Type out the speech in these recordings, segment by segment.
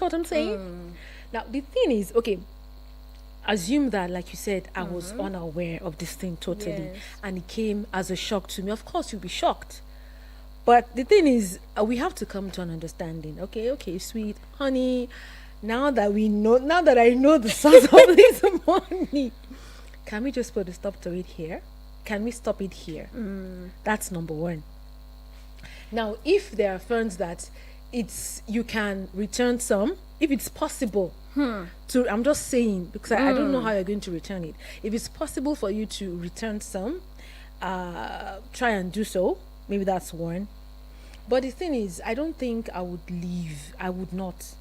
understand what I'm saying? Now, the thing is, okay, assume that, like you said, I was unaware of this thing totally, Yes. and it came as a shock to me. Of course, you'll be shocked. But the thing is, we have to come to an understanding. Okay, sweet honey. Now that I know the source of this money, can we just put a stop to it here? Can we stop it here? That's number one. Now, if there are funds that you can return some, if it's possible I'm just saying, because I don't know how you're going to return it. If it's possible for you to return some, try and do so. Maybe that's one. But the thing is, I don't think I would leave. I would not,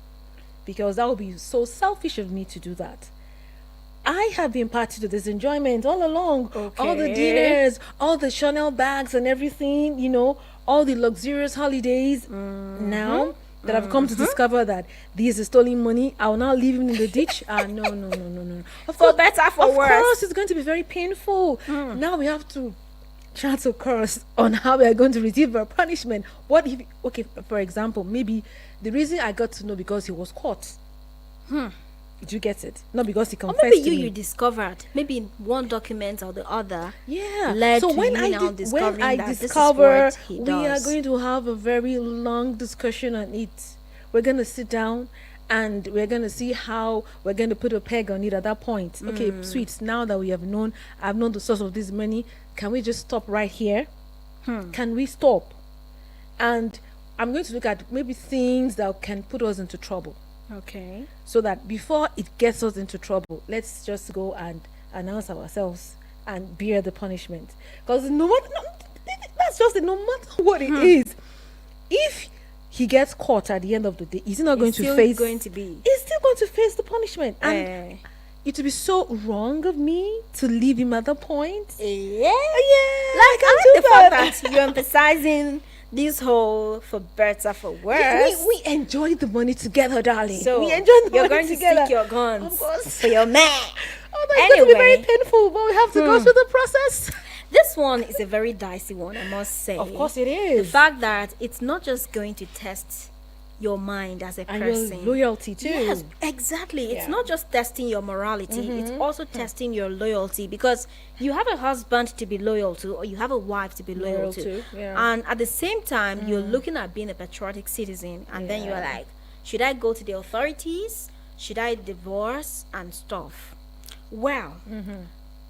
because that would be so selfish of me to do that. I have been party to this enjoyment all along. All the Okay. dinners, all the Chanel bags and everything, all the luxurious holidays. Now that I've come to discover that this is stolen money, I will now leave him in the ditch. No. For better, for worse. Of course, it's going to be very painful. Now we have to chart a course on how we are going to receive our punishment. What if, okay, for example, maybe the reason I got to know because he was caught. Did you get it? Not because he Or confessed maybe to me. you discovered, maybe in one document or the other. Yeah. Led So to when you I now when discovering I that this is discover what he we are does. going to have a very long discussion on it. We're going to sit down and we're going to see how we're going to put a peg on it at that point. Okay, sweet. Now that I've known the source of this money, can we just stop right here? Can we stop? And I'm going to look at maybe things that can put us into trouble. Okay. So that before it gets us into trouble, let's just go and announce ourselves and bear the punishment. Because that's just it, no matter what it is. If he gets caught at the end of the day, he's not going to face. going to be. He's still going to face the punishment, and Eh. it would be so wrong of me to leave him at that point. Yeah. Yeah, Like, I I like the can't fact that you're emphasizing this whole for better, for worse. We enjoy the money together, darling. So we enjoy the you're money going together. to stick your guns Of course. for your man. Oh, that's going to be very Anyway. painful, but we have to go through the process. This one is a very dicey one, I must say. Of course it The is. fact that it's not just going to test your mind as a And person. your loyalty too. Yes, exactly. It's Yeah. not just testing your morality, it's also testing your loyalty, because you have a husband to be loyal to, or you have a wife to be loyal, Loyal to. to, yeah. And at the same time, you're looking at being a patriotic citizen, and then you're Yeah. like, should I go to the authorities? Should I divorce and stuff? Well,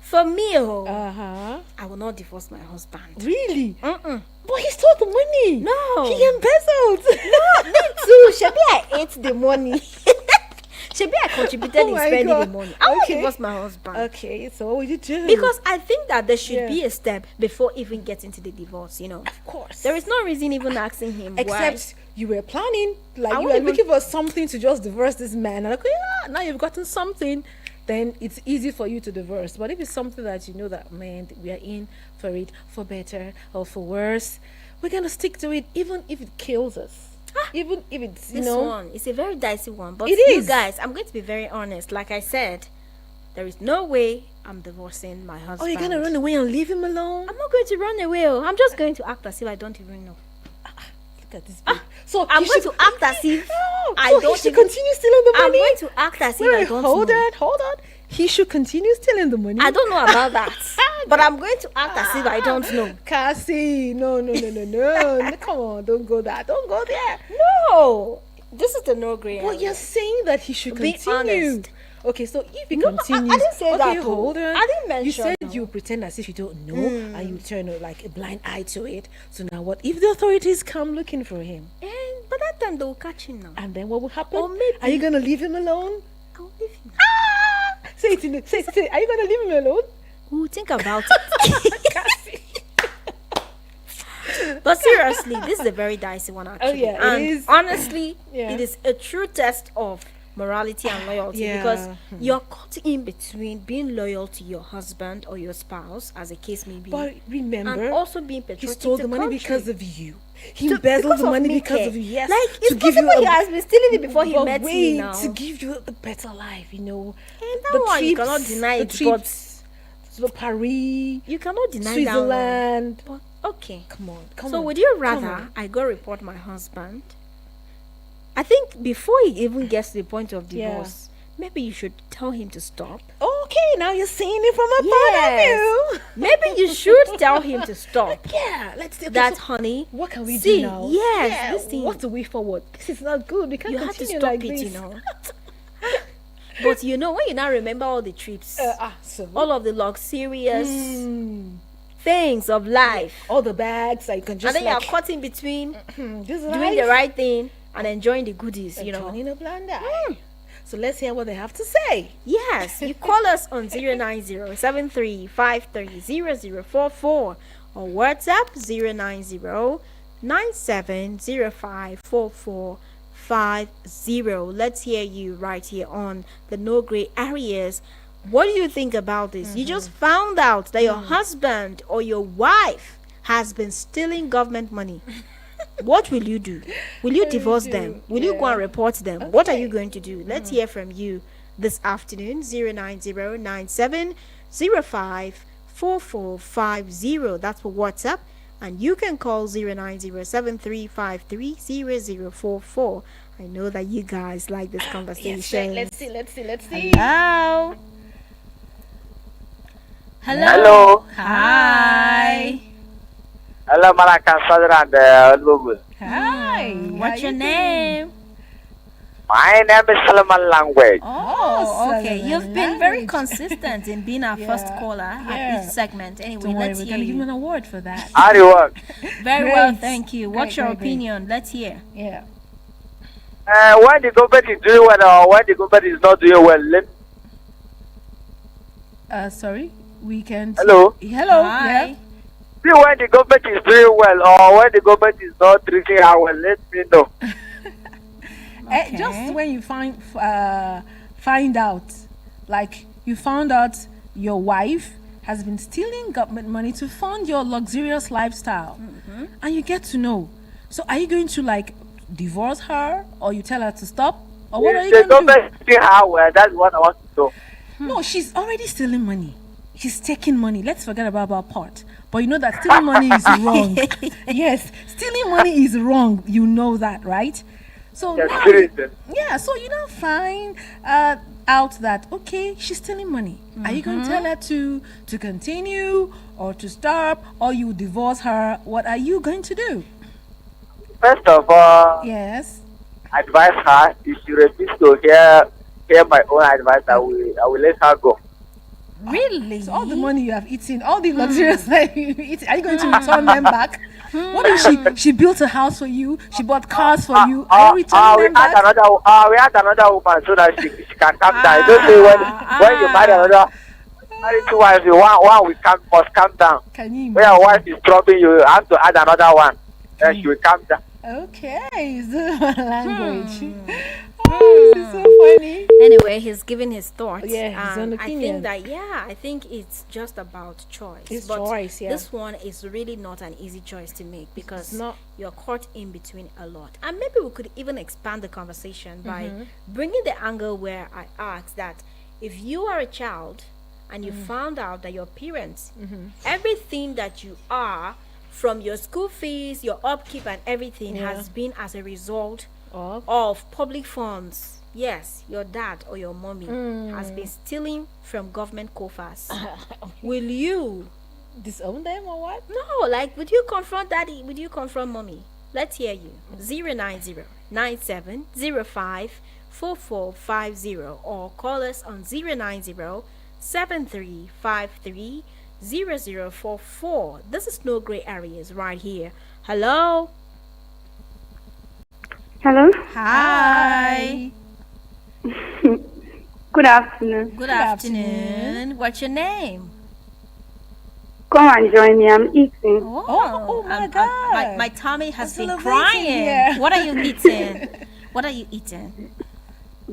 for me, I will not divorce my husband. Really? Mm-mm. But he stole the money. No. He embezzled. Me too. Shebi, I ate the money. Shebi, I contributed Oh in my spending God. the money. I won't Okay. divorce my husband. Okay, so what would you do? Because I think that there should Yeah. be a step before even getting to the divorce, of course. There is no reason even asking him Except you were planning, like I you won't were even- looking for something to just divorce this man. And like, yeah, now you've gotten something, then it's easy for you to divorce. But if it's something that you know that, man, we are in for it, for better or for worse, we're gonna stick to it, even if it kills us. Even if it's, why. This one is a very dicey one. But It you is. guys, I'm going to be very honest. Like I said, there is no way I'm divorcing my husband. Oh, you're gonna run away and leave him alone? I'm not going to run away. I'm just going to act as if I don't even know. Look at this babe. So I'm he going should- to act as if No, I so don't he should even- continue stealing the I'm money. going to act as if I Wait, don't hold know. on. He should continue stealing the money. I don't know about that. But I'm going to act as if I don't know. Cassie, no. Come on, don't go there. Don't go there. No. This is the no gray Well, area. you're saying that he should Be continue. honest. Okay, so if he No, I continues, didn't say okay, that, though. hold on. I didn't You mention said no. you pretend as if you don't know, and you turn like a blind eye to it. So now, what if the authorities come looking for him? And by that time, they will catch him now. And then what will happen? Or maybe- Are you gonna leave him alone? I'll leave him. Say it. Say. Are you gonna leave him alone? We'll think about it. Cassie. But seriously, this is a very dicey one, actually. yeah, it and is. honestly, Yeah. it is a true test of morality and loyalty, Yeah. because you're caught in between being loyal to your husband or your spouse, as the case may be, But remember, and also being he patriotic stole to the money country. because of you. He To- embezzled because the of money me, because Ke. of you. Yes, Like, it's possible he has been stealing it before he but met wait, me now. to give you a better life, And that The one, you trips- cannot deny the it, trips to the Paris, You cannot deny Switzerland. that one. But okay. Come on. So would you rather I go report my husband? I think before he even gets to the point of divorce, maybe you should tell him to stop. Okay, now you're seeing it from a point of view. Maybe you should tell him to stop. Yeah, let's do that, honey. What can we see, do now? Yes, this thing. What's the way forward? This is not good. We can't you have to continue stop like it, this. you know. But you know, when you now remember all the trips, all of the luxurious things of life, all the bags that you can just, and then like, you're caught in between doing the right thing and enjoying the goodies, you know. In a blender. So let's hear what they have to say. Yes, you call us on 090-7353-0044 or WhatsApp 090-9705-4450. Let's hear you right here on the No Gray Areas. What do you think about this? You just found out that your husband or your wife has been stealing government money. What will you do? Will you divorce them? Will you go and report them? Okay. What are you going to do? Let's hear from you this afternoon. 090-9705-4450. That's for WhatsApp. And you can call 090-7353-0044. I know that you guys like this conversation. Let's see. Hello. Hi. Hello, Malakan Southern Hi. What's your name? My name is Solomon Language. Oh, okay. You've been very consistent in being our first caller at each segment. Anyway, Don't worry, let's we're hear going to give you. you an award for that. How do you work? Very well, thank you. What's your opinion? Let's hear. Yeah. When the government is doing well or when the government is not doing well, Sorry, we can. Hello. Hi. Yeah. See when the government is doing well or when the government is not treating her well, let me know. Just when you find out, like you found out your wife has been stealing government money to fund your luxurious lifestyle, and you get to know. So are you going to like divorce her, or you tell her to stop, or what are you The going to do? government is treating her well, that's what I want to know. No, she's already stealing money. She's taking money. Let's forget about that part. But you know that stealing money is wrong. Yes, stealing money is wrong. You know that, right? So Yes, now, seriously. so you now find out that okay, she's stealing money. Are you going to tell her to continue or to stop, or you divorce her? What are you going to do? First of all, Yes. advise her. If she refuses to hear my own advice, I will let her go. Really? So all the money you have eaten, all the luxurious that you eat, are you going to return them back? What if she built a house for you? She bought cars for you. Are you returning them back? We had another woman so that she can calm down. Don't say when you marry two wives, one must calm down. Can you When your wife is troubling you, you have to add another one. Then she will calm down. Okay, so language. Oh, this is so funny. Anyway, he's giving his thoughts. Yeah, his own opinion. I think it's just about choice. It's but choice, yeah. This one is really not an easy choice to make because not. you're caught in between a lot. And maybe we could even expand the conversation by bringing the angle where I asked that if you are a child and you found out that your parents, everything that you are, from your school fees, your upkeep and everything has been as a result of public funds. Yes, your dad or your mommy has been stealing from government coffers. Will you disown them or what? No, like would you confront daddy? Would you confront mommy? Let's hear you. 090-9705-4450 or call us on 090-7353-0044. This is No Gray Areas right here. Hello. Hello. Hi. Good afternoon. Good afternoon. What's your name? Come and join me. I'm eating. Oh my God. My tummy has been Celebrating crying. here. What are you eating? What are you eating?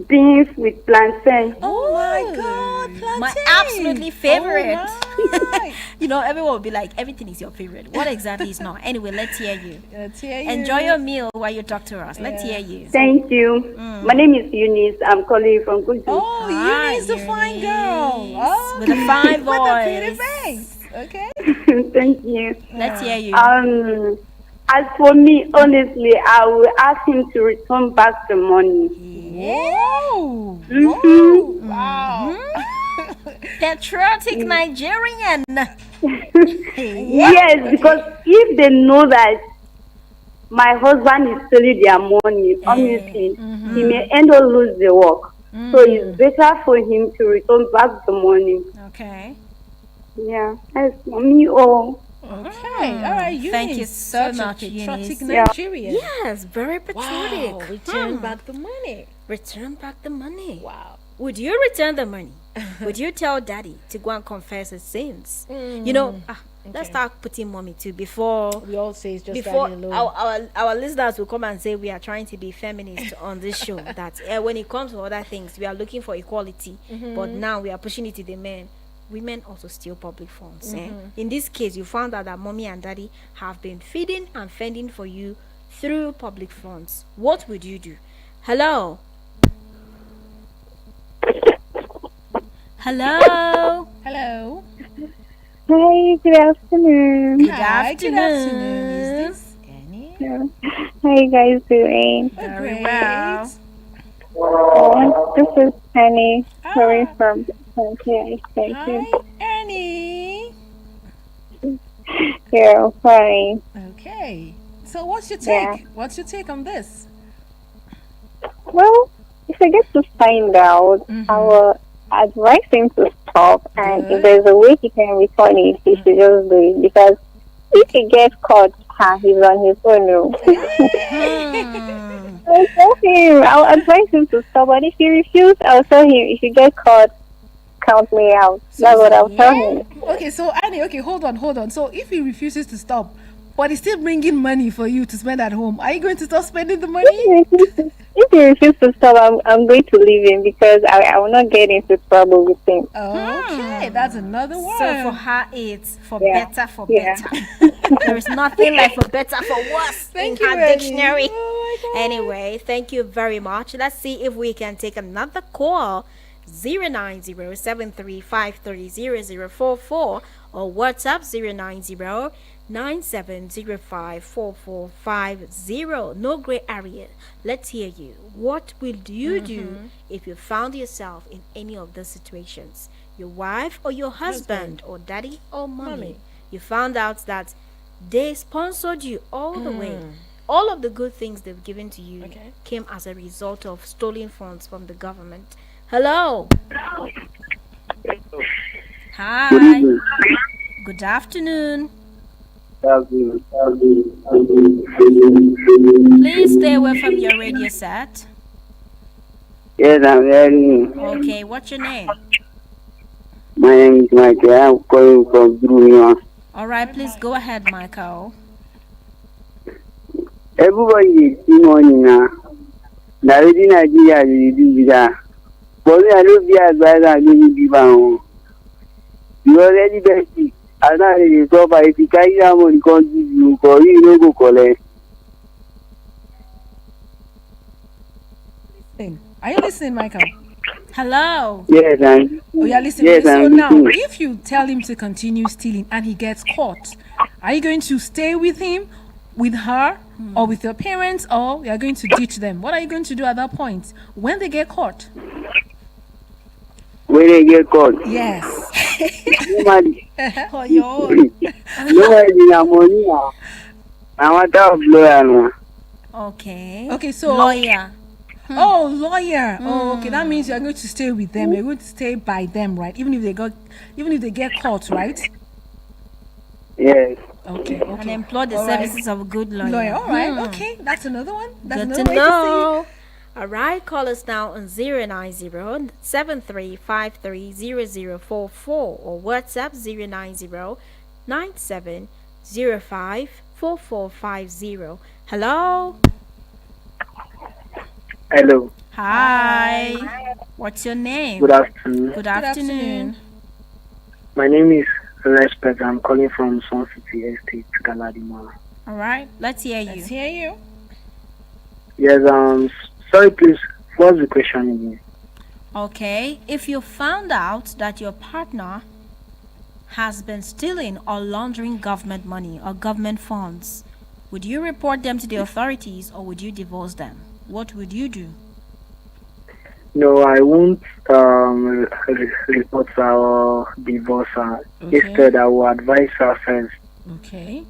Beans with plantain. Oh my God, plantain. My absolutely favorite. Oh, You know, everyone will be like, everything is your favorite. What exactly is not? Anyway, let's hear you. let's hear you. Enjoy your meal while you talk to us. Let's hear you. Thank you. My name is Eunice. I'm calling you from Guju. Oh, Hi, Eunice, the fine girl. Eunice. Oh, With a fine with a pretty voice. face. Okay. Thank you. Let's hear you. As for me, honestly, I will ask him to return back the money. Whoa. Mhm. Wow. Patriotic Nigerian. Yes, because if they know that my husband is stealing their money, honestly, he may end up lose the work. So it's better for him to return back the money. Okay. Yeah, that's for me. Oh, Okay. All right. You Thank you is so such much, a patriotic Eunice. Nigerian. Yes, very patriotic. Wow. Return back the money. Return back the money. Wow. Would you return the money? Would you tell daddy to go and confess his sins? You know, let's start putting mommy too before We all say it's just before daddy alone. our listeners will come and say we are trying to be feminist on this show. That when it comes to other things, we are looking for equality, but now we are pushing it to the men. Women also steal public funds. In this case, you found out that mommy and daddy have been feeding and fending for you through public funds. What would you do? Hello. Hello. Hello. Hi, good afternoon. Good Hi, afternoon. Good afternoon. Is this Annie? How you guys doing? Very well. This is Penny calling from Thank Hi, you. Annie. Yeah, I'm fine. Okay. So what's your take? Yeah. What's your take on this? Well, if I get to find out, I will advise him to stop, and Good. if there's a way he can return it, he should just do it, because if he gets caught, he's on his own. No. I'll tell him. I'll advise him to stop, but if he refuses, I'll tell him, if you get caught, count me out. That's what I'll tell him. Okay, so Annie, okay, hold on. So if he refuses to stop, but he's still bringing money for you to spend at home, are you going to stop spending the money? If he refuses to stop, I'm going to leave him, because I will not get into trouble with him. Okay, that's another word. So for her, it's for Yeah. better, for Yeah. better. There is nothing like for better, for worse Thank in you, her Annie. dictionary. Oh my God. Anyway, thank you very much. Let's see if we can take another call. 090-7353-0044 or WhatsApp 090-9705-4450. No gray area. Let's hear you. What will you do if you found yourself in any of those situations? Your wife or your husband or daddy or mommy. You found out that they sponsored you all the way. All of the good things they've given to you came as a result of stolen funds from the government. Hello. Hi. Good afternoon. Please stay away from your radio set. Yes, I'm hearing. Okay, what's your name? My name is Michael. I'm calling from Brunei. All right, please go ahead, Michael. Everybody is see money now. Now, in Nigeria, they do that. But me, I don't be advised and don't give am. You already best. I don't really talk about if you carry that money, can't give you, because you don't go collect. Are you listening, Michael? Hello. Yes, and Oh, you're listening. Yes, so I'm now, listening. if you tell him to continue stealing and he gets caught, are you going to stay with him, with her, or with your parents, or you are going to ditch them? What are you going to do at that point when they get caught? when they get caught, Yes. nobody, Oh, your own. nobody have money now. I want to have lawyer now. Okay. Okay, so Lawyer. Oh, lawyer. Oh, okay. That means you are going to stay with them. You're going to stay by them, right? Even if they get caught, right? Yes. Okay. And Okay. employ the All right. services of a good lawyer. Lawyer. All right. Okay. That's another one. That's Good another to way to know. All right, call us now on 090-7353-0044 or WhatsApp 090-9705-4450. Hello. Hello. Hi. What's your name? Good afternoon. Good see. afternoon. My name is Respect. I'm calling from Sun City Estate, Galadima. All right, let's hear you. Let's hear you. Yes. Sorry, please. What's the question again? Okay, if you found out that your partner has been stealing or laundering government money or government funds, Would you report them to the authorities or would you divorce them? What would you do? No, I won't report her or divorce her. Okay. Instead, I will advise her first. Okay.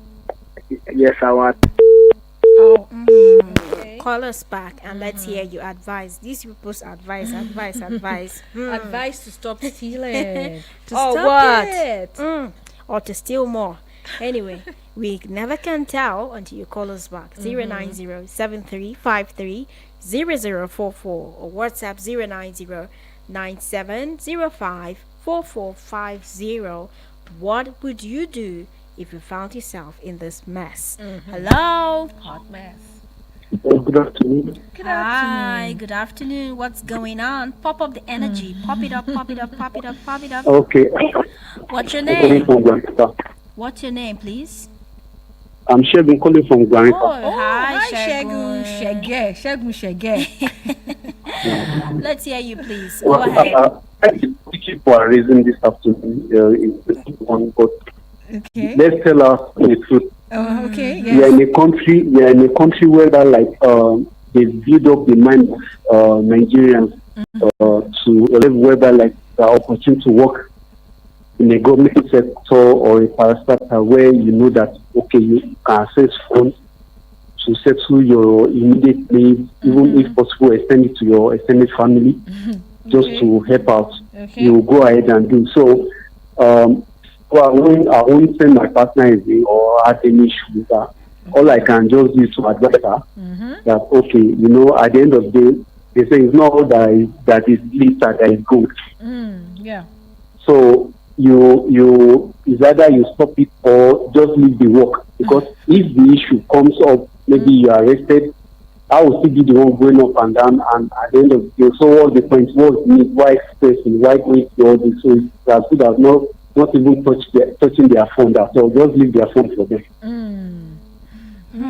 Yes, I will. Oh. Call us back and let's hear your advice. These people's advice. Advice to stop stealing. To Oh, stop what? it. Or to steal more. Anyway, we never can tell until you call us back. 090-7353-0044 or WhatsApp 090-9705-4450. What would you do if you found yourself in this mess? Hello? Hot mess. Good afternoon. Hi, good afternoon. What's going on? Pop up the energy. Pop it up, pop it up, pop it up, pop it up. Okay. What's your I'm calling name? from Granita. What's your name, please? I'm Shegun calling from Granita. Oh, hi, Shegun. Shegun. Shegun Shege. Let's hear you, please. Go ahead. People are raising this afternoon in one, but Okay. let's tell us the truth. Oh, okay. We are Yes. in a country. We are in a country where that they build up the mind of Nigerians to a level where that the opportunity to work in a government sector or a parastatal where you know that okay you can access funds to settle your immediate needs, even if possible extend it to your extended family, just Okay. to help out. Okay. You go ahead and do so. Well, I won't say my partner is ill or had any issue with her. All I can just do is to advise her that okay, you know, at the end of the day, they say it's not all that is glitter that is gold. Yeah. So you is either you stop it or just leave the work, because if the issue comes up, maybe you are arrested, I will still be the one going up and down, and at the end of the day, so what's the point? What's the need? Why stressing? Why going through all this? So it's as good as not even touching their phone. That's all. Just leave their phone for them.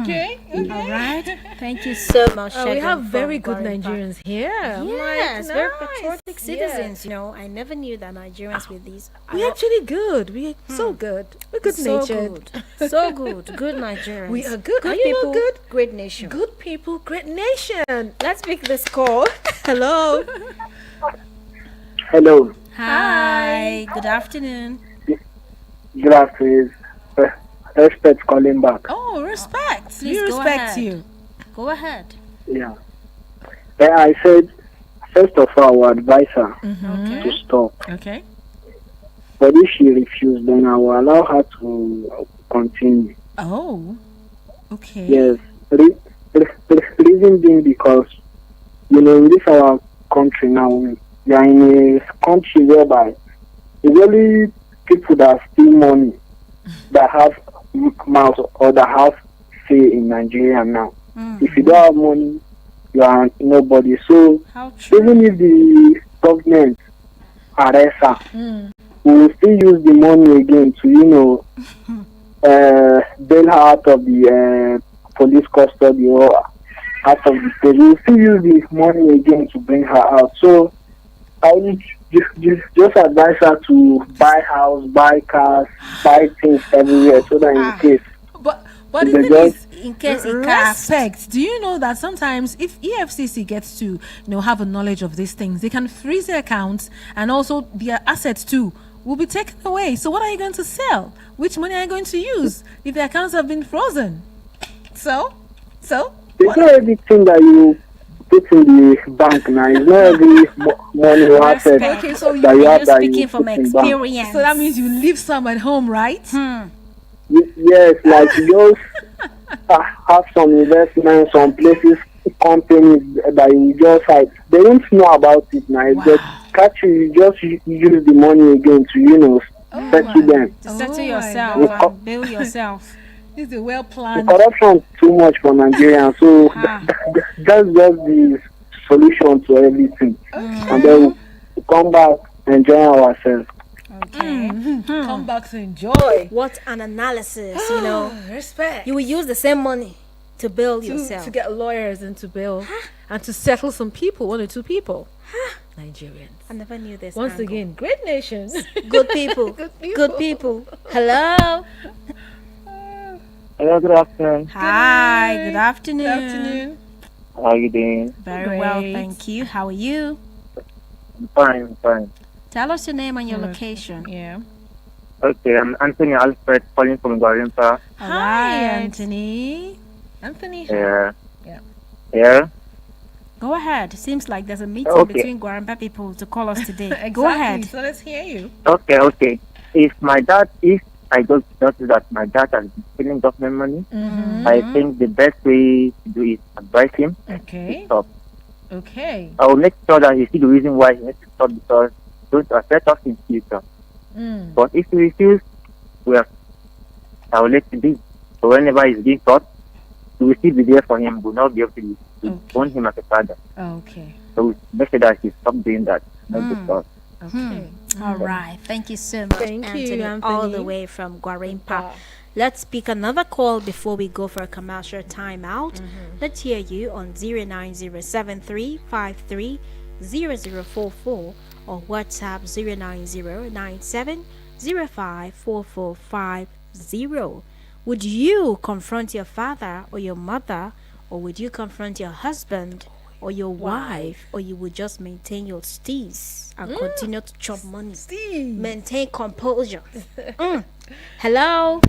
Okay. All right. Thank you so much. We Shegun have from very good Gwarinpa. Nigerians here. I'm Yes, like, very nice. patriotic citizens. You know, I never knew that Nigerians were these. We're actually good. We're so good. We're good so natured. good. So good. Good Nigerians. We are good. Good Are you people. not good? Great nation. Good people, great nation. Let's pick this call. Hello. Hello. Hi. Good afternoon. Good afternoon. Respect calling back. Oh, respect. Please we go respect ahead. you. Go ahead. Yeah. I said, first of all, I will advise her Okay. to stop. Okay. But if she refuses, then I will allow her to continue. Oh. Okay. Yes. Reason being because, you know, in this our country now, we are in a country whereby it's only people that steal money that have mouth or that have say in Nigeria now. If you don't have money, you are nobody. So How true. even if the government arrest her, we will still use the money again to, you know, bail her out of the police custody or out of the state. We will still use the money again to bring her out. So I would just advise her to buy house, buy cars, buy things everywhere, so that in case. But the They thing just- is, In case it casts. respect. Do you know that sometimes if EFCC gets to have a knowledge of these things, they can freeze their accounts and also their assets too will be taken away. So what are you going to sell? Which money are you going to use if the accounts have been frozen? So It's not everything that you put in the bank now. It's not every money or asset Okay, so that you have You're that speaking you from put in bank. experience. so that means you leave some at home, right? Yes, like you just have some investments, some places, companies that you just like. They don't know about it now. If they catch you, just use the money again to, you know, settle them. To settle Oh my yourself God. and build yourself. It's a well The planned. corruption is too much for Nigerians, so that's just the solution to everything. And then we come back enjoying ourselves. Okay. Come back to enjoy. What an analysis, you know. Respect. You will use the same money to build to, yourself. to get lawyers and to bill and to settle some people, one or two people. Nigerians. I never knew this. Once angle. again, great nation. Good people. Good people. Good people. Hello. Hello, good afternoon. Hi, good afternoon. Good afternoon. How are you doing? Very well, Great. thank you. How are you? I'm fine. Tell us your name and your location. Yeah. Okay, I'm Anthony Alfred calling from Guarimpa. All Hi, right, Anthony. Anthony. Yeah. Yeah. Yeah. Go ahead. Seems like there's a meeting Okay. between Guarimpa people to call us today. Exactly. Go ahead. So let's hear you. Okay. If I just notice that my dad has been stealing government money, I think the best way to do is advise him to Okay. stop. Okay. I will make sure that he sees the reason why he needs to stop because it's going to affect us in future. But if he refuses, well, I will let him be. So whenever he's being taught, we will still be there for him. We will not be able to own him as a father. Okay. So make sure that he stop doing that. Not to stop. Okay. All right. Thank you so much, Thank you, All the Anthony. way from Guarimpa. Let's pick another call before we go for a commercial timeout. Let's hear you on 09073530044 or WhatsApp 09097054450. Would you confront your father or your mother, or would you confront your husband or your wife, or you would just maintain your steez and continue to chop money? Steve. Maintain composure. Hello?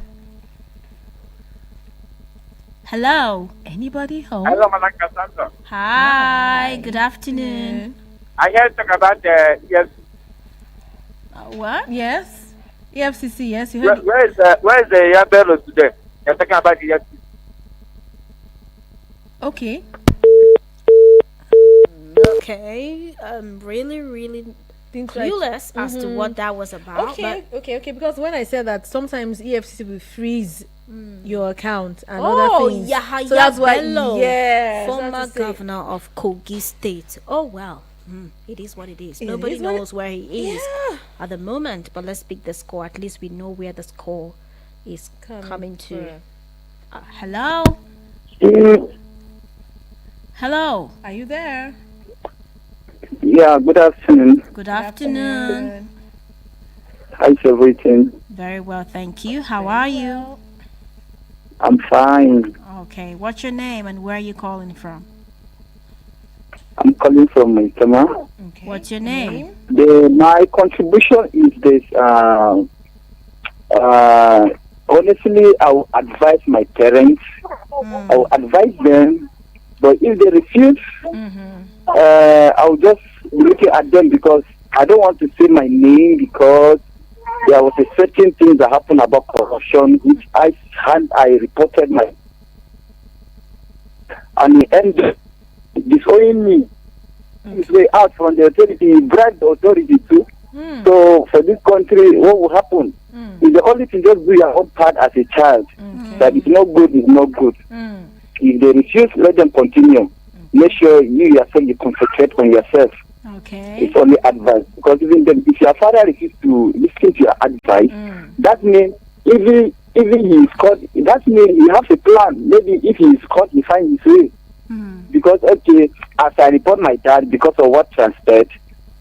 Hello? Anybody home? Hello, Madam Cassandra. Hi, good afternoon. I heard talk about the yes. What? Yes. EFCC. Yes, you heard. Where is the Yabelo today? You're talking about the yes. Okay. Okay, I'm really Things like- clueless as to what that was about. Okay. Okay. Because when I said that sometimes EFCC will freeze your account and Oh, other things. Yahaya So that's why. Bello, Yes. former that's to say- governor of Kogi State. Oh well, it is what it is. Nobody is what it- knows where he is Yeah. at the moment. But let's pick the score. At least we know where the score is coming to. Hello, hello. Are you there? Yeah, good afternoon. Good afternoon. How's everything? Very well, thank you. How are you? I'm fine. Okay, what's your name and where are you calling from? I'm calling from Maitama. Okay. What's your name? My contribution is this. Honestly, I will advise my parents. I will advise them, but if they refuse, I will just look at them because I don't want to say my name because there was a certain thing that happened about corruption which I reported my and he ended up disowning me. His way out from the authority, he bribed the authority too. So for this country, what will happen? Is the only thing just do your own part as a child. That is not good, is not good. If they refuse, let them continue. Make sure you yourself you concentrate on yourself. Okay. It's only advice. Because even then, if your father refuses to listen to your advice, that means even he is caught, that means he has a plan. Maybe if he is caught, he finds his way. Because okay, as I report my dad because of what transpired,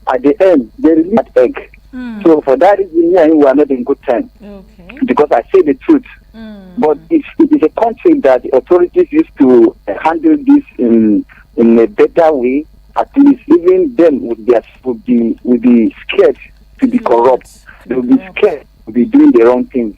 at the end they release that egg. So for that reason, me and him were not in good time. Okay. Because I say the truth. But it is a country that the authorities used to handle this in a better way. At least even them would be scared to be corrupt. They would be scared to be doing the wrong things.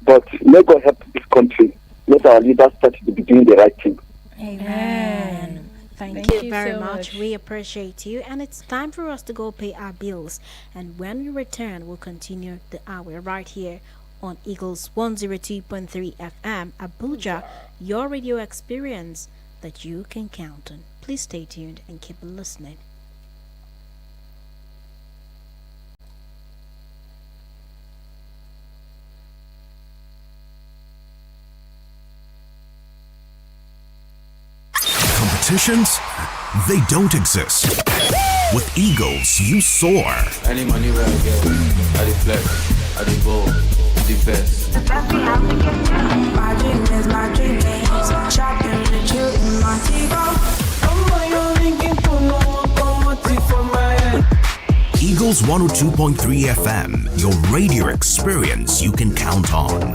But may God help this country. Let our leaders start to be doing the right thing. Amen. Thank you very so much. much. We appreciate you. And it's time for us to go pay our bills. And when we return, we'll continue the hour right here on Eagles 102.3 FM, Abuja, your radio experience that you can count on. Please stay tuned and keep listening. Competitions? They don't exist. With Eagles, you soar. Any money where I get, I deflect, I devote, the best. My dream is shopping with you in Montego. Eagles 102.3 FM, your radio experience you can count on.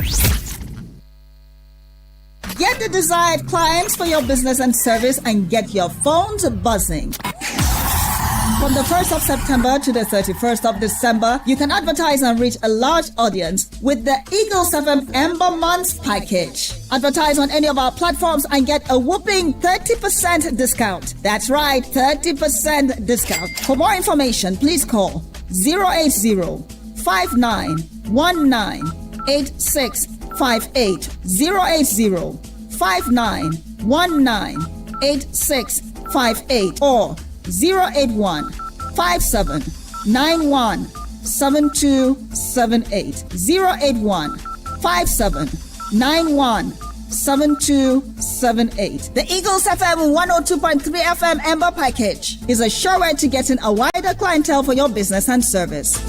Get the desired clients for your business and service and get your phones buzzing. From the 1st of September to the 31st of December, you can advertise and reach a large audience with the Eagles FM Ember Months package. Advertise on any of our platforms and get a whopping 30% discount. That's right, 30% discount. For more information, please call 080 5919 8658 080 5919 8658 or 081 57 91 7278 081 57 91 7278. The Eagles FM 102.3 FM Ember package is a sure way to getting a wider clientele for your business and service.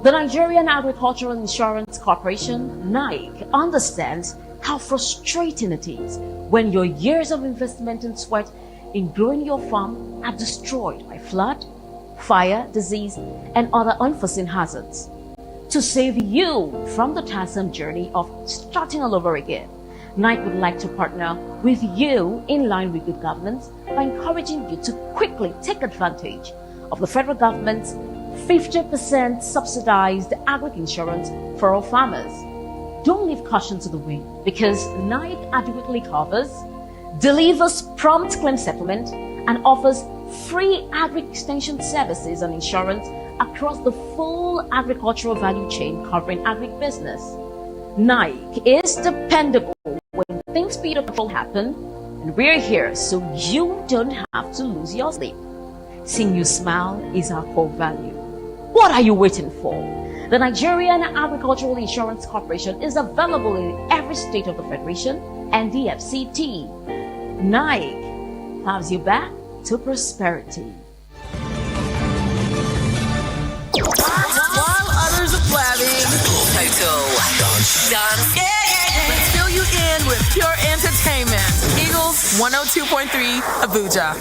The Nigerian Agricultural Insurance Corporation, NIC, understands how frustrating it is when your years of investment and sweat in growing your farm are destroyed by flood, fire, disease, and other unforeseen hazards. To save you from the tiresome journey of starting all over again, NIC would like to partner with you in line with good governance by encouraging you to quickly take advantage of the federal government's 50% subsidized agri insurance for all farmers. Don't leave caution to the wind because NIC adequately covers, delivers prompt claim settlement, and offers free agri-extension services and insurance across the full agricultural value chain covering agribusiness. NIC is dependable when things beyond control happen, and we're here so you don't have to lose your sleep. Seeing you smile is our core value. What are you waiting for? The Nigerian Agricultural Insurance Corporation is available in every state of the Federation and the FCT. NIC powers you back to prosperity. While others are blabbing, Total Dance. Let's fill you in with pure entertainment. Eagles 102.3 Abuja.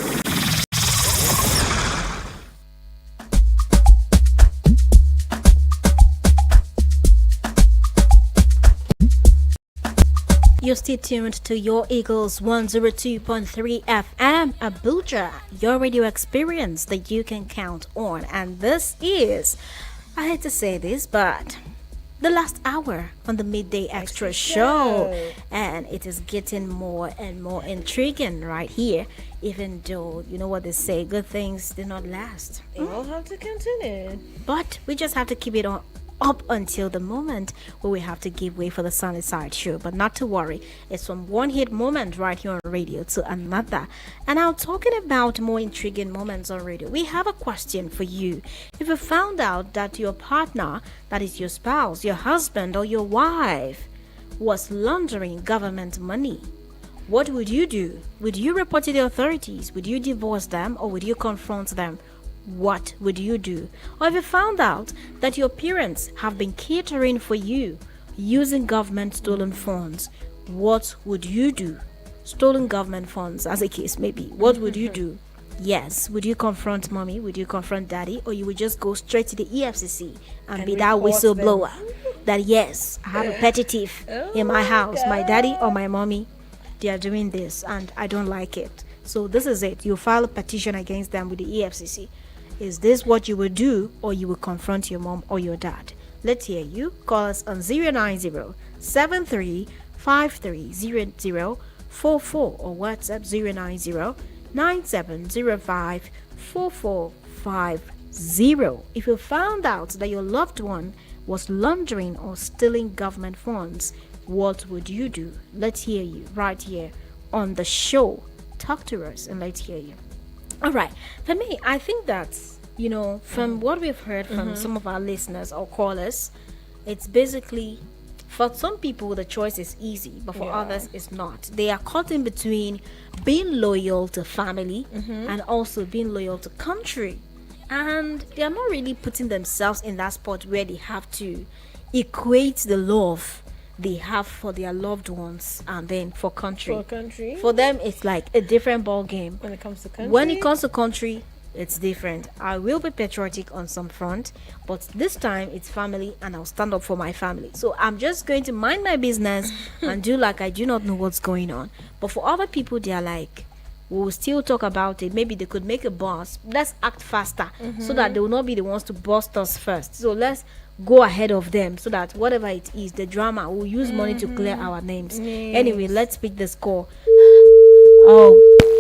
You're still tuned to your Eagles 102.3 FM Abuja, your radio experience that you can count on. And this is, I hate to say this, but the last hour on the Midday Extra show. And it is getting more and more intriguing right here, even though, you know what they say, good things do not last. They all have to continue. But we just have to keep it on up until the moment where we have to give way for the Sunny Side show. But not to worry, it's from one hit moment right here on radio to another. And now, talking about more intriguing moments on radio, we have a question for you. If you found out that your partner, that is your spouse, your husband, or your wife, was laundering government money, what would you do? Would you report to the authorities? Would you divorce them, or would you confront them? What would you do? Or if you found out that your parents have been catering for you using government stolen funds, what would you do? Stolen government funds, as a case may be. What would you do? Yes, would you confront mommy? Would you confront daddy? Or you would just go straight to the EFCC and be that whistleblower that, yes, I have a petty thief in my house, my daddy or my mommy, they are doing this and I don't like it. So this is it. You file a petition against them with the EFCC. Is this what you would do, or you would confront your mom or your dad? Let's hear you. Call us on 090-7353-0044 or WhatsApp 090-9705-4450. If you found out that your loved one was laundering or stealing government funds, what would you do? Let's hear you right here on the show. Talk to us and let's hear you. All right. For me, I think that, you know, from what we've heard from some of our listeners or callers, it's basically, for some people, the choice is easy, but for others, it's not. They are caught in between being loyal to family and also being loyal to country. And they are not really putting themselves in that spot where they have to equate the love they have for their loved ones and then for country. For country. For them, it's like a different ball game. When it comes to country. When it comes to country, it's different. I will be patriotic on some front, but this time it's family and I'll stand up for my family. So I'm just going to mind my business and do like I do not know what's going on. But for other people, they are like, we'll still talk about it. Maybe they could make a bust. Let's act faster so that they will not be the ones to bust us first. So let's go ahead of them so that whatever it is, the drama, we'll use money to clear our names. Anyway, let's pick the score. Oh,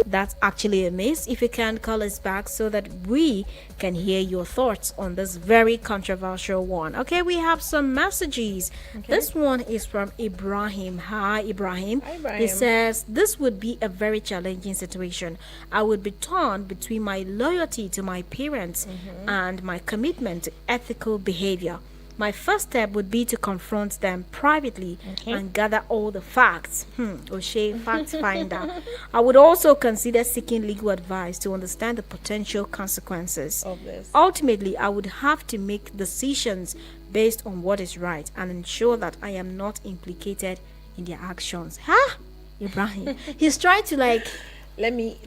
that's actually a miss. If you can call us back so that we can hear your thoughts on this very controversial one. Okay, we have some messages. This one is from Ibrahim. Hi, Ibrahim. Hi, Ibrahim. He says, this would be a very challenging situation. I would be torn between my loyalty to my parents and my commitment to ethical behavior. My first step would be to confront them privately and gather all the facts. O'Shea, fact finder. I would also consider seeking legal advice to understand the potential consequences of this. Ultimately, I would have to make decisions based on what is right and ensure that I am not implicated in their actions. Ibrahim. He's trying to let me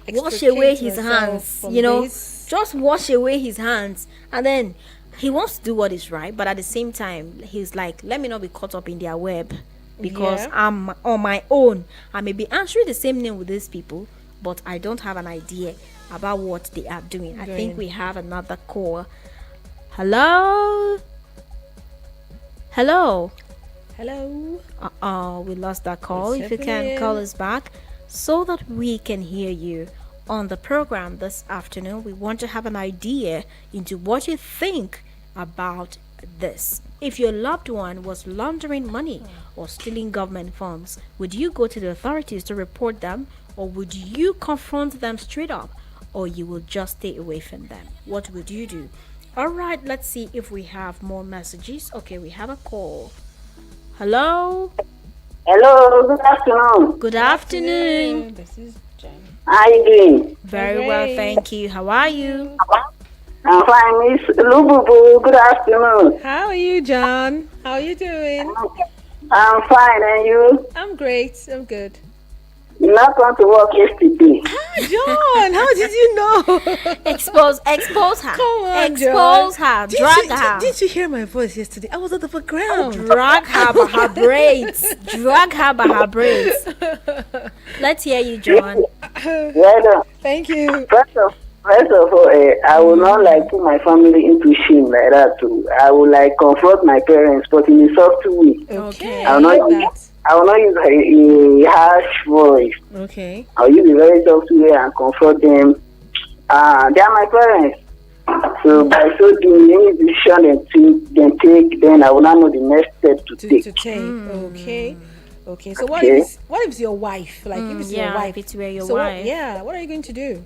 wash away his myself hands, from this. just wash away his hands, and then he wants to do what is right, but at the same time he's like, let me not be caught up in their web because I'm on my own. I may be answering the same name with these people, but I don't have an idea about what they are doing. I think we have another call. Hello. We lost that call. What's if you can happening? call us back so that we can hear you on the program this afternoon. We want to have an idea into what you think about this. If your loved one was laundering money or stealing government funds, would you go to the authorities to report them, or would you confront them straight up, or you will just stay away from them? What would you do? All right, let's see if we have more messages. Okay, we have a call. Hello. Good afternoon. Good afternoon. This is Jen. How are you doing? Very well, thank you. How are you? I'm fine, Miss Lububu. Good afternoon. How are you, John? How are you doing? I'm fine, and you? I'm great. I'm good. You're not going to work yesterday. John, how did you know? Expose her. Come on, Expose John. her. Drag her. Did you hear my voice yesterday? I was at the ground. Drag her by her braids. Drag her by her braids. Let's hear you, John. Well, thank you. First of all, I will not put my family into shame like that too. I will confront my parents, but in a soft way. Okay. I will not use a harsh voice. Okay. I'll use a very soft way and confront them. They are my parents. So by so doing, any decision they take, then I will not know the next step to take. Okay. So what if it's your wife? Like if it's your wife, if it's where your so wife. What are you going to do?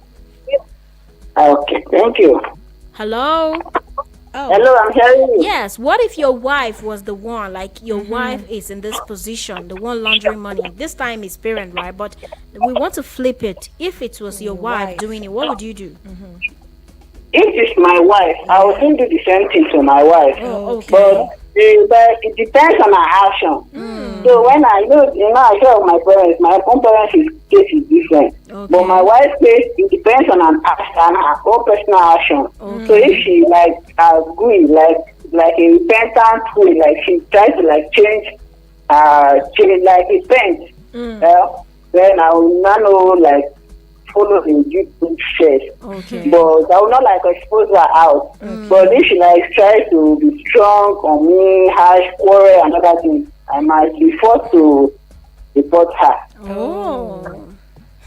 Okay, thank you. Hello. Hello, I'm hearing you. Yes. What if your wife was the one, like your wife is in this position, the one laundering money? This time it's parent, right? But we want to flip it. If it was your wife doing it, what would you do? If it's my wife, I will still do the same thing to my wife. But it depends on her action. So when I share with my parents, my own parents' case is different. But my wife's case, it depends on her own personal action. So if she agree, like a repentant way, like she tries to change, repent, then I will not know follow in due process. But I will not expose her out. But if she tries to be strong on me, harsh, quarrel, and other things, I might be forced to report her.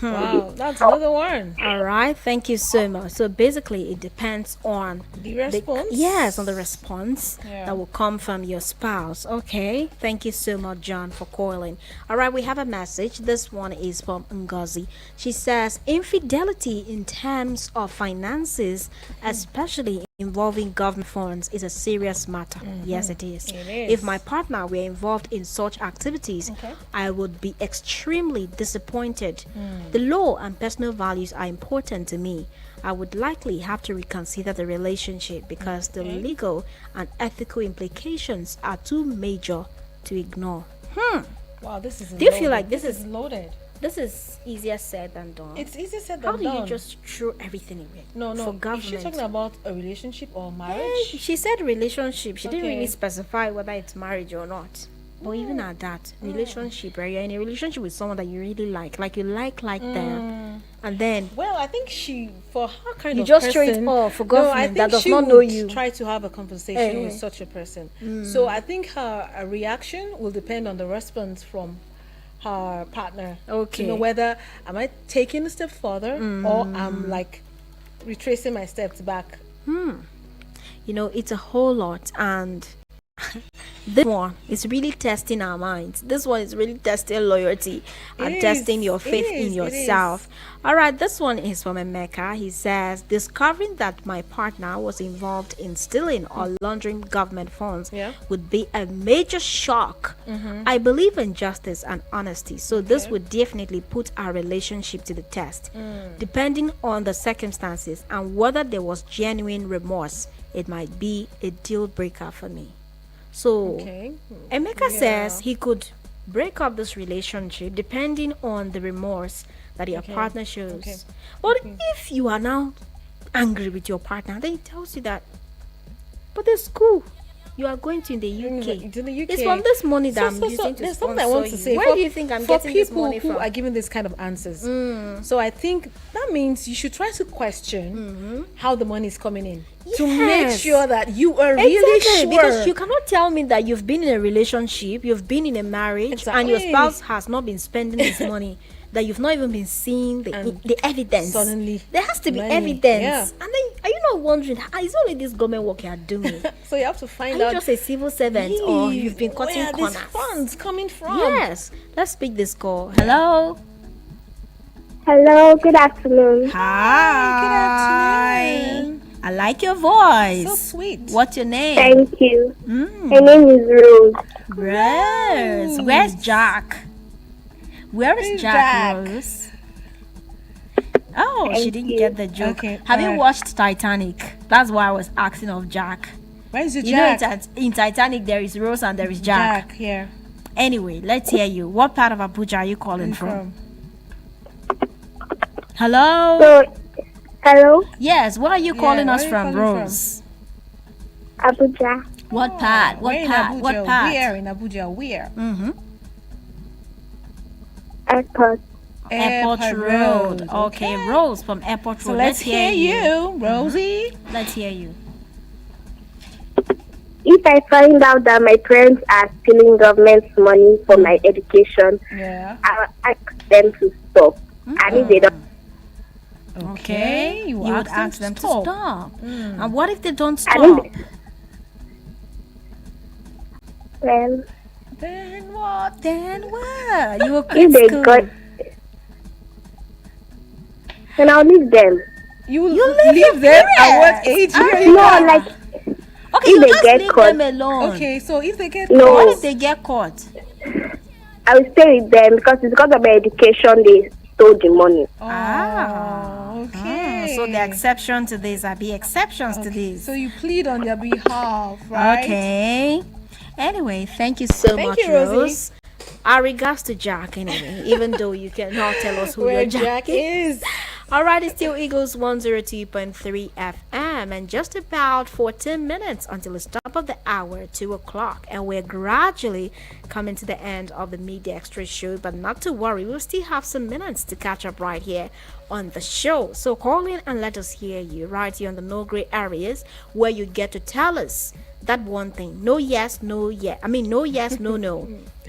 Wow, that's another one. All right, thank you so much. So basically, it depends on the response. On the response that will come from your spouse. Okay, thank you so much, John, for calling. All right, we have a message. This one is from Ngozi. She says, infidelity in terms of finances, especially involving government funds, is a serious matter. Yes, it is. If my partner were involved in such activities, I would be extremely disappointed. The law and personal values are important to me. I would likely have to reconsider the relationship because the legal and ethical implications are too major to ignore. Wow, this is Do you feel like this is loaded? This is easier said than done. It's easier said How than do done. you just throw everything away? No, For Is government. she talking about a relationship or marriage? She said relationship. She didn't Okay. really specify whether it's marriage or not. But even at that, relationship, right? You're in a relationship with someone that you really like you like them, and then Well, I think for her kind You of just person, throw it off for I government think that does she not know would you. try to have a conversation with such a person. So I think her reaction will depend on the response from her partner. Okay. To know whether am I taking a step further or I'm like retracing my steps back. It's a whole lot, and this one is really testing our minds. This one is really testing loyalty and It testing is, your it faith in is, it yourself. All right, this one is from Emeka. He says, discovering that my partner was involved in stealing or laundering government funds would be a major shock. I believe in justice and honesty, so this would definitely put our relationship to the test. Depending on the circumstances and whether there was genuine remorse, it might be a deal breaker for me. So Emeka says he could break up this relationship depending on the remorse that your partner shows. But if you are now angry with your partner, then he tells you that, but the school you are going to in the UK, To the UK. it's from this money that I'm using to there's something I want to sponsor say. you. Where do you think I'm getting this money For people from? who are giving this kind of answers, so I think that means you should try to question how the money is coming in to make Yes. sure that you are really Exactly, sure. because you cannot tell me that you've been in a relationship, you've been in a marriage, and your Exactly. spouse has not been spending this money, that you've not even been seeing the evidence. Suddenly, there has to be money. evidence. Yeah. And then, are you not wondering, is only this government work you are doing? So you have to Are find you out. just a civil servant, or you've been cutting where are these corners? funds coming from? Yes. Let's pick this call. Hello. Hello, good afternoon. Hi. I like your voice. So sweet. What's your name? Thank you. My name is Rose. Rose. Where's Jack? Where is Where's Jack, Jack? Rose? Oh, she Thank didn't you. get the joke. Okay, Have you alright. watched Titanic? That's why I was asking of Jack. Where is it, You know, Jack? in Titanic there is Rose and there is Jack. Jack here. Anyway, let's hear you. What part of Abuja are you calling from? Hello? So, hello, Yes, where are you Yeah, calling where us are you from, calling from? Rose? Abuja. What part? What Where in part? Abuja? What part? Where in Abuja? Where? Mm-hmm. Airport. Airport Road. Okay, Rose from Airport So Road. let's hear you, Rosie. Let's hear you. If I find out that my parents are stealing government's money for my education, Yeah. I'll ask them to stop. And if they don't, Okay, you would ask them to stop. And what if they don't and stop? if, well, Then what? Then what? You will if quit they school. got, then I'll leave them. You leave leave them at what age? No, like, Okay, if you they just get leave caught. them alone. Okay, so if they get No. What if they get caught? I will stay with them because it's because of my education they stole the money. okay. So the exception to this are the exceptions to this. So you plead on their behalf, right? Okay. Anyway, thank you so Thank much, you, Rosie. Rose. Our regards to Jack, anyway, even though you cannot tell us who Where your Jack Jack is. All right, it's still Eagles 102.3 FM, and just about 14 minutes until the top of the hour, 2 o'clock, and we're gradually coming to the end of the Media Extra show. But not to worry, we'll still have some minutes to catch up right here on the show. So call in and let us hear you right here on the No Gray Areas, where you get to tell us that one thing. No yes, no yeah. I mean, no yes, no no.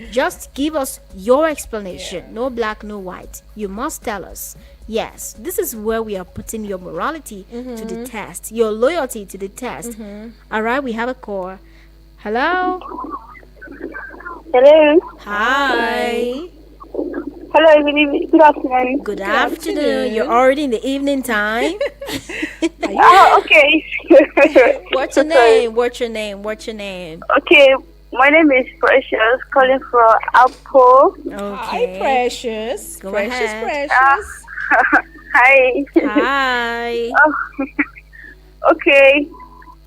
Just give us your explanation. No black, no white. You must tell us. Yes, this is where we are putting your morality to the test, your loyalty to the test. All right, we have a call. Hello. Hello. Hi. Hello, good afternoon. Good afternoon. You're already in the evening time. Oh, okay. What's your name? What's your name? What's your name? Okay, my name is Precious, calling from Apple. Okay. Hi, Precious. Go Precious, ahead. Precious. Hi. Hi. Okay.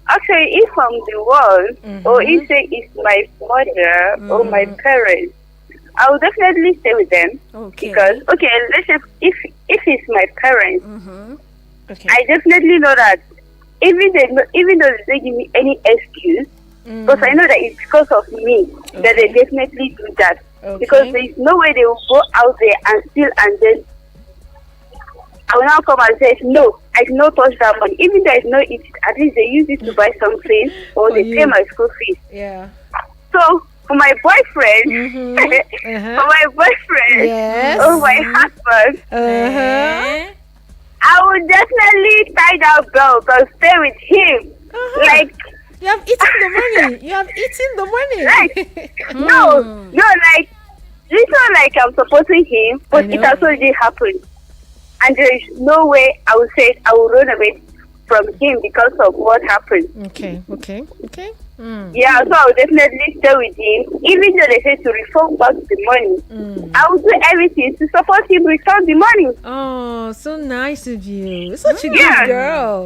Actually, if I'm the one, or if say it's my mother or my parents, I will definitely stay with them. Okay. Because let's say if it's my parents, Okay. I definitely know that even though they don't give me any excuse, because I know that it's because of me that they definitely do that. Okay. Because there is no way they will go out there and steal, and then I will now come and say, no, I did not touch that money. Even though I know it, at least they use it to buy something or they pay my school fees. Yeah. So for my boyfriend, for my boyfriend, Yes. or my husband, I would definitely tie that belt and stay with him. Like, you have eaten the money. You have eaten the money. Like, no, like, it's not like I'm supporting him, but it has already happened. And there is no way I would say I will run away from him because of what happened. Okay. Yeah, so I will definitely stay with him. Even though they say to refund back the money, I will do everything to support him return the money. Oh, so nice of you. Such a good girl.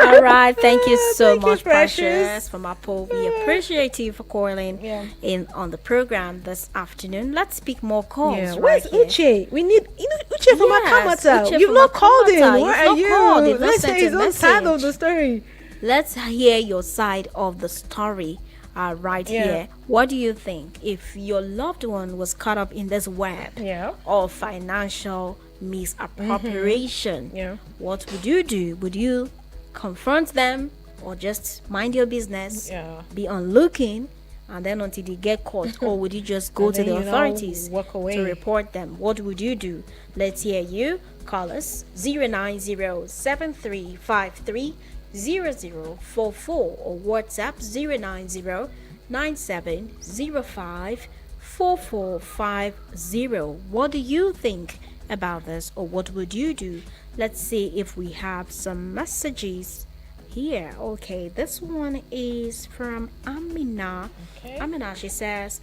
All right, thank you so Thank you, much, Precious. Precious, from Apple. We appreciate you for calling in on the program this afternoon. Let's speak more calls. Yeah. Right Where's here. Uche? We need Uche from Akamata. Uche You've from not called him. Akamata. Where You've are not you? called. You've not Let's sent say his a own side of message. the story. Let's hear your side of the story right here. What do you think if your loved one was caught up in this web of financial misappropriation? What would you do? Would you confront them or just mind your business, be on looking, and then until they get caught? Or would you just go And to then, the authorities walk away. to report them? What would you do? Let's hear you. Call us 090-7353-0044 or WhatsApp 090-9705-4450. What do you think about this, or what would you do? Let's see if we have some messages here. Okay, this one is from Amina. Amina, she says,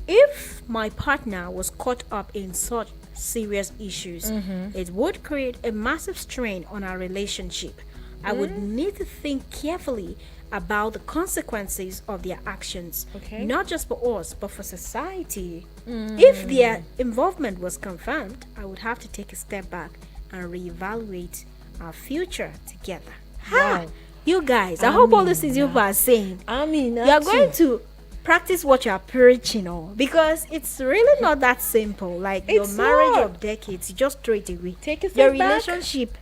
if my partner was caught up in such serious issues, it would create a massive strain on our relationship. I would need to think carefully about the consequences of their actions, not just for us, but for society. If their involvement was confirmed, I would have to take a step back and reevaluate our future together. Wow. You guys, I hope all the things you are saying, you are going to practice what you are preaching on, because it's really not that simple. Like your marriage of decades, you just throw it away. Take a step your back. relationship.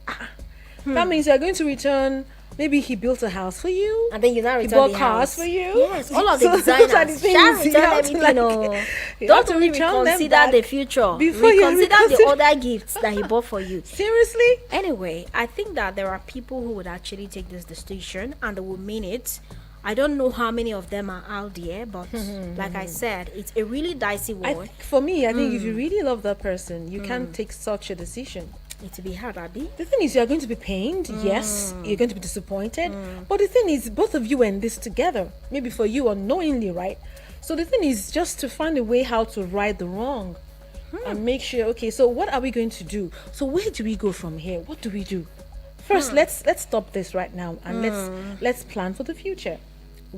That means you're going to return. Maybe he built a house for you, and then you now he return bought the cars house for you. Yes, all of the So designers. those are the things Shall you return have to, everything. like, No, you have don't to only return them reconsider back the future. before you Reconsider the reconsider- other gifts that he bought for you. Seriously? Anyway, I think that there are people who would actually take this decision and they will mean it. I don't know how many of them are out there, but like I said, it's a really dicey world. For me, I think if you really love that person, you can't take such a decision. It will be hard, Abby. The thing is, you're going to be pained. Yes, you're going to be disappointed. But the thing is, both of you are in this together. Maybe for you unknowingly, right? So the thing is just to find a way how to right the wrong and make sure. Okay, so what are we going to do? So where do we go from here? What do we do? First, let's stop this right now and let's plan for the future.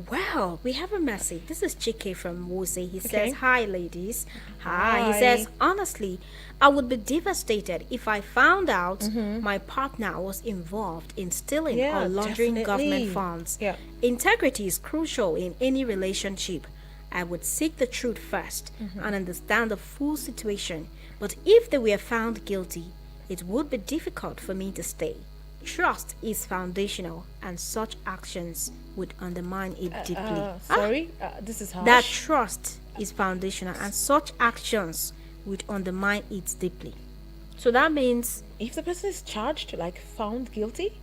Well, we have a message. This is Chike from Wuse. He Okay. says, hi, ladies. Hi. He says, honestly, I would be devastated if I found out my partner was involved in stealing Yeah, or laundering definitely. government funds. Yeah. Integrity is crucial in any relationship. I would seek the truth first and understand the full situation. But if they were found guilty, it would be difficult for me to stay. Trust is foundational, and such actions would undermine it deeply. This is harsh. That trust is foundational, and such actions would undermine it deeply. So that means if the person is charged, like found guilty.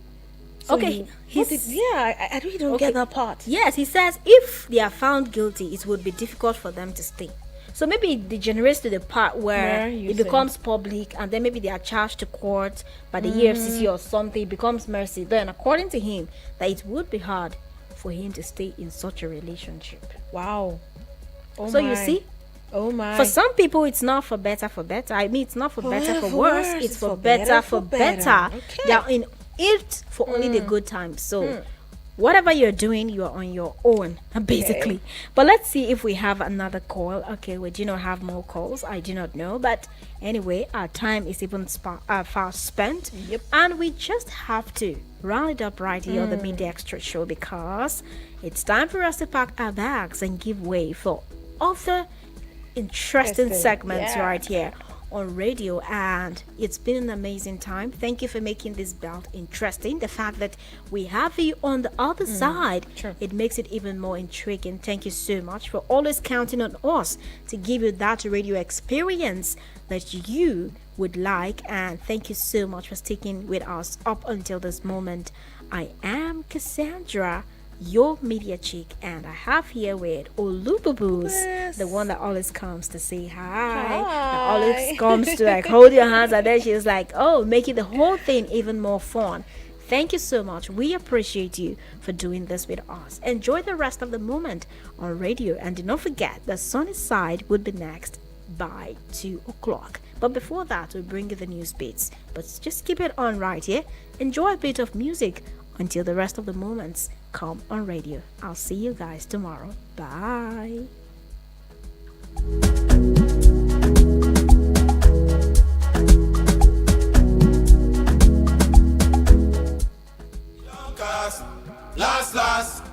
Okay, I really don't get that part. Yes, he says if they are found guilty, it would be difficult for them to stay. So maybe it degenerates to the part where it becomes public, and then maybe they are charged to court by the EFCC or something. It becomes mercy. Then, according to him, that it would be hard for him to stay in such a relationship. Wow. Oh so my. you see, oh my. for some people, it's not for better for better. I mean, it's not for better for worse. It's for better for better. Okay. They are in it for only the good times. So whatever you're doing, you're on your own, basically. But let's see if we have another call. Okay, we do not have more calls. I do not know. But anyway, our time is even fast spent. Yep. And we just have to round it up right here on the Midday Extra show, because it's time for us to pack our bags and give way for other interesting segments right here on radio. And it's been an amazing time. Thank you for making this belt interesting. The fact that we have you on the other side, it makes it even more intriguing. Thank you so much for always counting on us to give you that radio experience that you would like. And thank you so much for sticking with us up until this moment. I am Cassandra, your media chick, and I have here with Olububu's, the one that always comes to say hi. That always comes to like hold your hands, and then she's like, oh, making the whole thing even more fun. Thank you so much. We appreciate you for doing this with us. Enjoy the rest of the moment on radio, and do not forget the Sunny Side would be next by 2 o'clock. But before that, we'll bring you the news beats. But just keep it on right here. Enjoy a bit of music until the rest of the moments come on radio. I'll see you guys tomorrow. Bye. Last,